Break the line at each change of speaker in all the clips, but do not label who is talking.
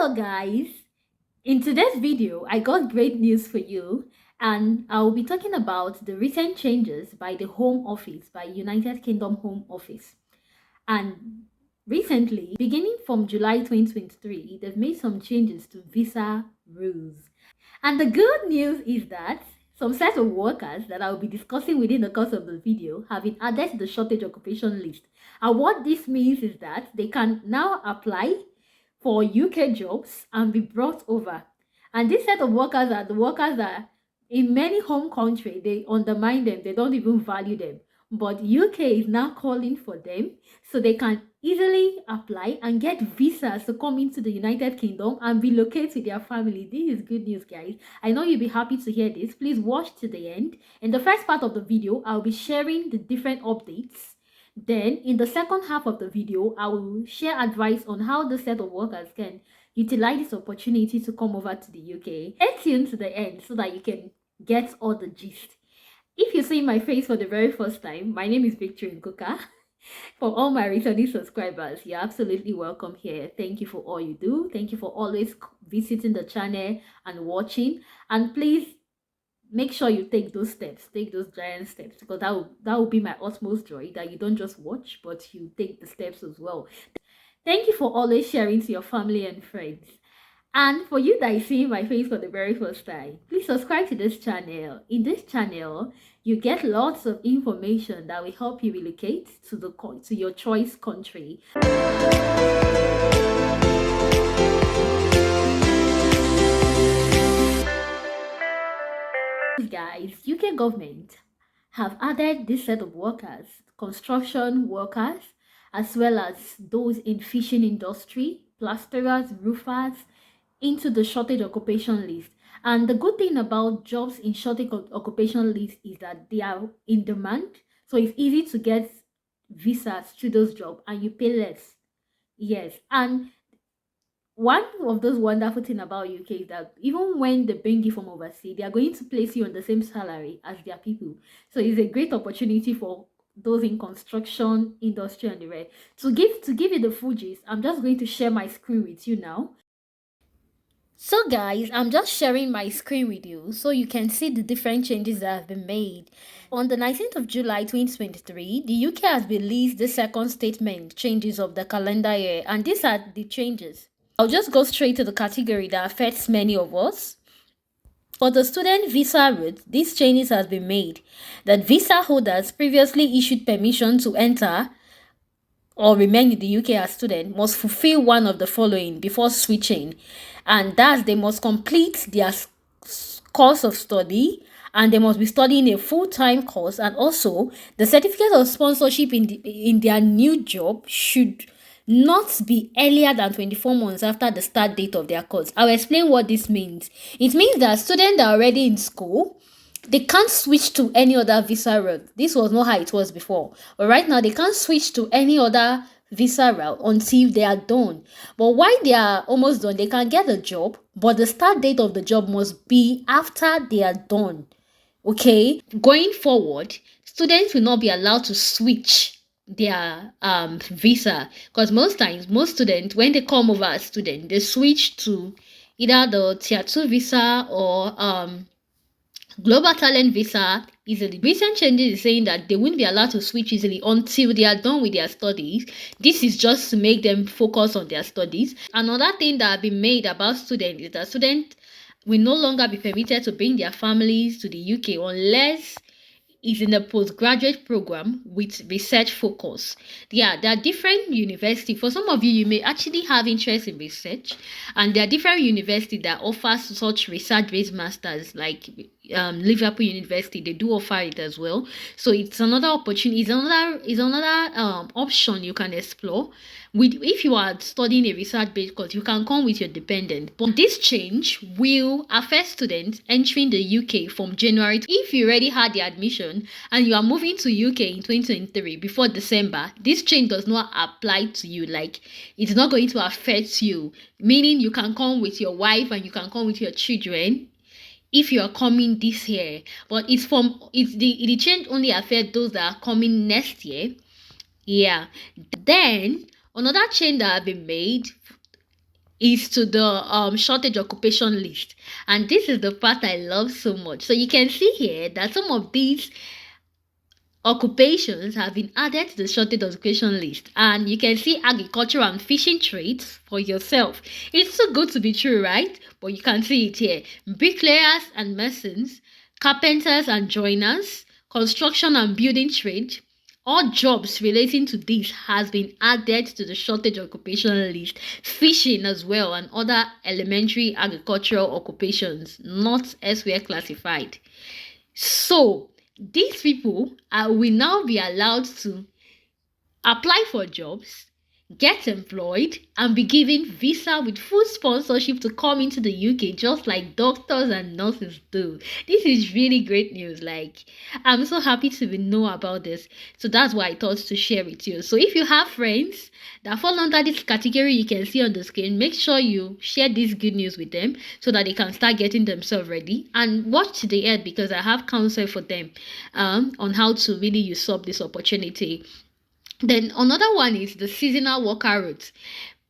Hello guys, in today's video I got great news for you, and I'll be talking about the recent changes by the Home Office, by United Kingdom Home Office. And recently, beginning from July 2023, they've made some changes to visa rules. And the good news is that some set of workers that I'll be discussing within the course of the video have been added to the shortage occupation list. And what this means is that they can now apply for UK jobs and be brought over. And this set of workers are the workers that in many home countries, they undermine them, they don't even value them. But UK is now calling for them so they can easily apply and get visas to come into the United Kingdom and relocate with their family. This is good news, guys. I know you'll be happy to hear this. Please watch to the end. In the first part of the video, I'll be sharing the different updates. Then, in the second half of the video, I will share advice on how the set of workers can utilize this opportunity to come over to the UK. Stay tuned to the end so that you can get all the gist. If you see my face for the very first time, my name is Victory Nkuka. For all my returning subscribers, you're absolutely welcome here. Thank you for all you do. Thank you for always visiting the channel and watching. And please make sure you take those steps, take those giant steps, because that will be my utmost joy, that you don't just watch, but you take the steps as well. Thank you for always sharing to your family and friends. And for you that is seeing my face for the very first time, please subscribe to this channel. In this channel, you get lots of information that will help you relocate to your choice country. Guys, UK government have added this set of workers, construction workers, as well as those in fishing industry, plasterers, roofers, into the shortage occupation list. And the good thing about jobs in shortage occupation list is that they are in demand, so it's easy to get visas to those jobs and you pay less. Yes, and one of those wonderful things about UK is that even when they bring you from overseas, they are going to place you on the same salary as their people. So it's a great opportunity for those in construction industry and the rest. To give you the full gist, I'm just going to share my screen with you now. So guys, I'm just sharing my screen with you so you can see the different changes that have been made. On the 19th of July 2023, the UK has released the second statement changes of the calendar year, and these are the changes. I'll just go straight to the category that affects many of us. For the student visa route, these changes have been made that visa holders previously issued permission to enter or remain in the UK as student must fulfill one of the following before switching, and that's they must complete their course of study, and they must be studying a full-time course, and also the certificate of sponsorship in their new job should not be earlier than 24 months after the start date of their course. I'll explain what this means. It means that students that are already in school, they can't switch to any other visa route. This was not how it was before. But right now, they can't switch to any other visa route until they are done. But while they are almost done, they can get a job, but the start date of the job must be after they are done. Okay? Going forward, students will not be allowed to switch their visa, because most times most students, when they come over as student, they switch to either the tier 2 visa or global talent visa easily. Recent changes is saying that they won't be allowed to switch easily until they are done with their studies. This is just to make them focus on their studies. Another thing that have been made about students is that students will no longer be permitted to bring their families to the UK unless is in a postgraduate program with research focus. Yeah, there are different universities. For some of you, you may actually have interest in research, and there are different universities that offer such research-based masters, like Liverpool University. They do offer it as well. So it's another opportunity. It's another option you can explore. If you are studying a research-based course, you can come with your dependent. But this change will affect students entering the UK from January. If you already had the admission and you are moving to UK in 2023 before December, this change does not apply to you. Like, it's not going to affect you. Meaning you can come with your wife and you can come with your children if you are coming this year. But the change only affects those that are coming next year. Yeah. Then another change that have been made is to the shortage occupation list. And this is the part I love so much. So you can see here that some of these occupations have been added to the shortage occupation list, and you can see agriculture and fishing trades for yourself. It's so good to be true, right? But you can see it here: bricklayers and masons, carpenters and joiners, construction and building trade. All jobs relating to this has been added to the shortage occupation list. Fishing as well, and other elementary agricultural occupations not elsewhere classified. So these people will now be allowed to apply for jobs, get employed, and be given visa with full sponsorship to come into the UK, just like doctors and nurses do. This is really great news. Like, I'm so happy to know about this. So that's why I thought to share with you. So if you have friends that fall under this category you can see on the screen, make sure you share this good news with them so that they can start getting themselves ready, and watch to the end because I have counsel for them on how to really usurp this opportunity. Then another one is the seasonal worker route.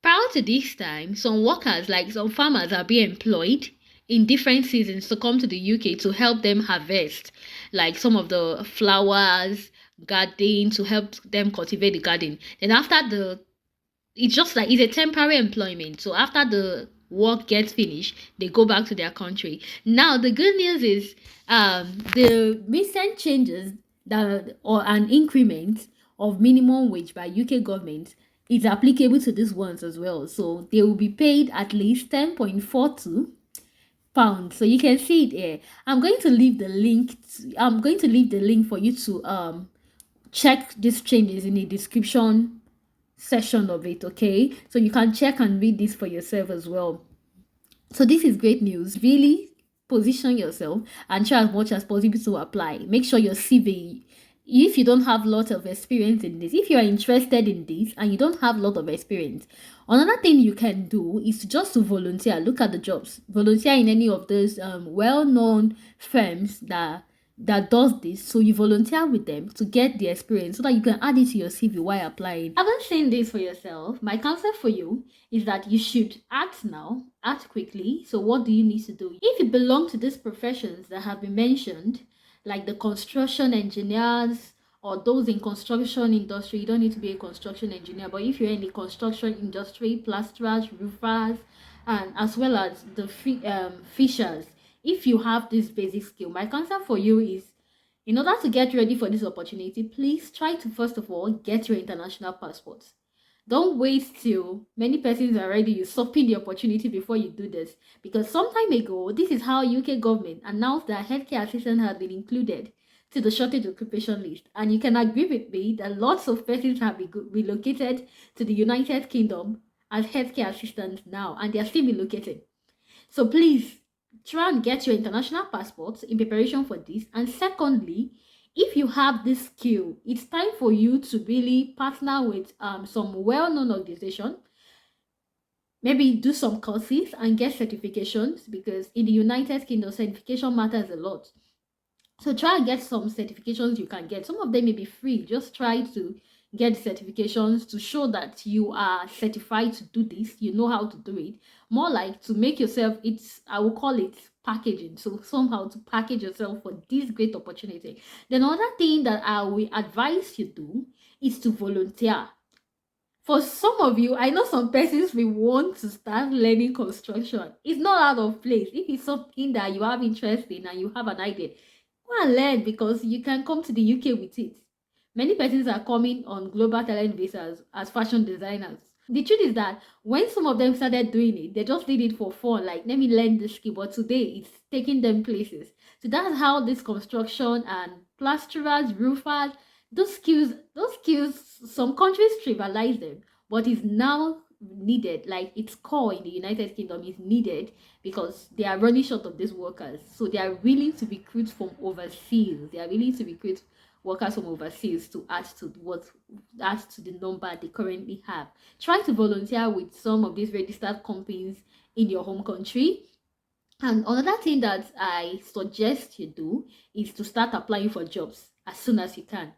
Prior to this time, some workers, like some farmers, are being employed in different seasons to come to the UK to help them harvest, like some of the flowers, garden, to help them cultivate the garden. Then after it's just like it's a temporary employment. So after the work gets finished, they go back to their country. Now the good news is the recent changes that or an increment of minimum wage by UK government is applicable to these ones as well. So they will be paid at least £10.42. So you can see it here. I'm going to leave the link. I'm going to leave the link for you to check these changes in the description section of it. Okay, so you can check and read this for yourself as well. So this is great news. Really position yourself and try as much as possible to apply. Make sure your CV, if you don't have a lot of experience in this, if you are interested in this and you don't have a lot of experience, another thing you can do is to volunteer. Look at the jobs. Volunteer in any of those well-known firms that does this. So you volunteer with them to get the experience so that you can add it to your CV while applying. Haven't seen this for yourself. My counsel for you is that you should act now, act quickly. So what do you need to do? If you belong to these professions that have been mentioned, like the construction engineers or those in construction industry, you don't need to be a construction engineer, but if you're in the construction industry, plasterers, roofers, and as well as the fishers, if you have this basic skill, my counsel for you is, in order to get ready for this opportunity, please try to first of all get your international passport. Don't wait till many persons are ready usurping the opportunity before you do this. Because some time ago, this is how UK government announced that healthcare assistance had been included to the shortage occupation list. And you can agree with me that lots of persons have been relocated to the United Kingdom as healthcare assistants now, and they are still relocated. So please, try and get your international passports in preparation for this. And secondly, if you have this skill, it's time for you to really partner with some well-known organization. Maybe do some courses and get certifications, because in the United Kingdom, certification matters a lot. So try and get some certifications you can get. Some of them may be free. Just try to get certifications to show that you are certified to do this, you know how to do it. More like to make yourself, I will call it packaging. So somehow to package yourself for this great opportunity. Then another thing that I will advise you do is to volunteer. For some of you, I know some persons will want to start learning construction. It's not out of place. If it's something that you have interest in and you have an idea, go and learn, because you can come to the UK with it. Many persons are coming on global talent visas as fashion designers. The truth is that when some of them started doing it, they just did it for fun, like, let me learn this skill. But today, it's taking them places. So that's how this construction and plasterers, roofers, those skills, some countries trivialize them, but it's now needed. Like, its core in the United Kingdom is needed because they are running short of these workers. So they are willing to recruit from overseas. They are willing to recruit workers from overseas to add to the number they currently have. Try to volunteer with some of these registered companies in your home country. And another thing that I suggest you do is to start applying for jobs as soon as you can.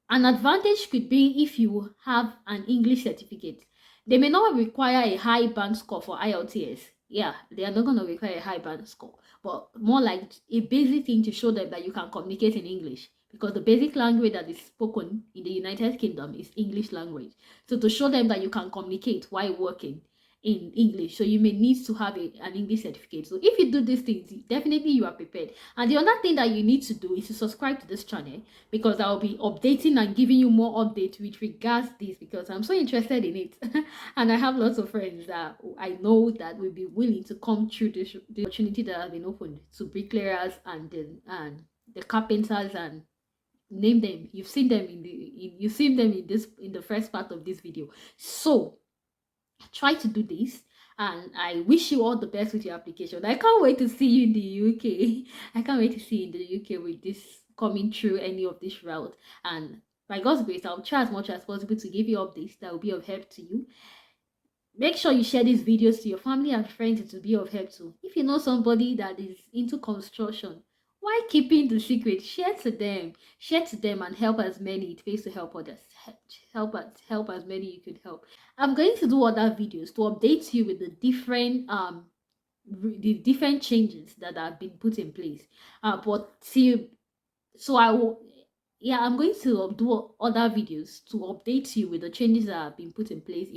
An advantage could be if you have an English certificate. They may not require a high band score for IELTS. Yeah, they are not going to require a high band score, but more like a basic thing to show them that you can communicate in English, because the basic language that is spoken in the United Kingdom is English language. So to show them that you can communicate while working in English, so you may need to have an English certificate. So if you do these things, definitely you are prepared. And the other thing that you need to do is to subscribe to this channel, because I'll be updating and giving you more updates with regards to this, because I'm so interested in it. And I have lots of friends that I know that will be willing to come through the opportunity that has been opened to bricklayers and the carpenters, and name them. You've seen them you've seen them in the first part of this video. So try to do this, and I wish you all the best with your application. I can't wait to see you in the UK. I can't wait to see you in the UK with this coming through any of this route. And by God's grace, I'll try as much as possible to give you updates that will be of help to you. Make sure you share these videos to your family and friends. It will be of help too. If you know somebody that is into construction, why keeping the secret? Share to them. Share to them and help as many. It pays to help others. Help as many you could help. I'm going to do other videos to update you with the different changes that have been put in place. I will, yeah, I'm going to do other videos to update you with the changes that have been put in place,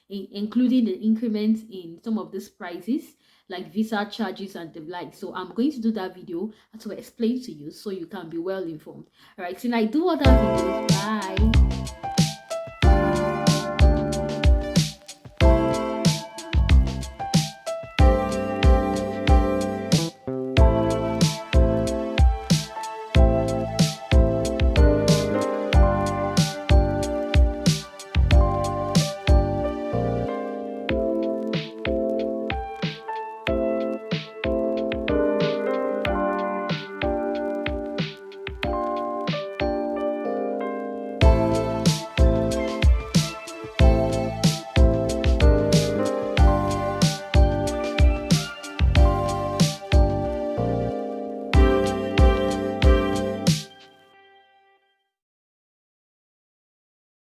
including the increments in some of these prices, like visa charges and the like. So I'm going to do that video to explain to you so you can be well informed. All right, so I do other videos. Bye.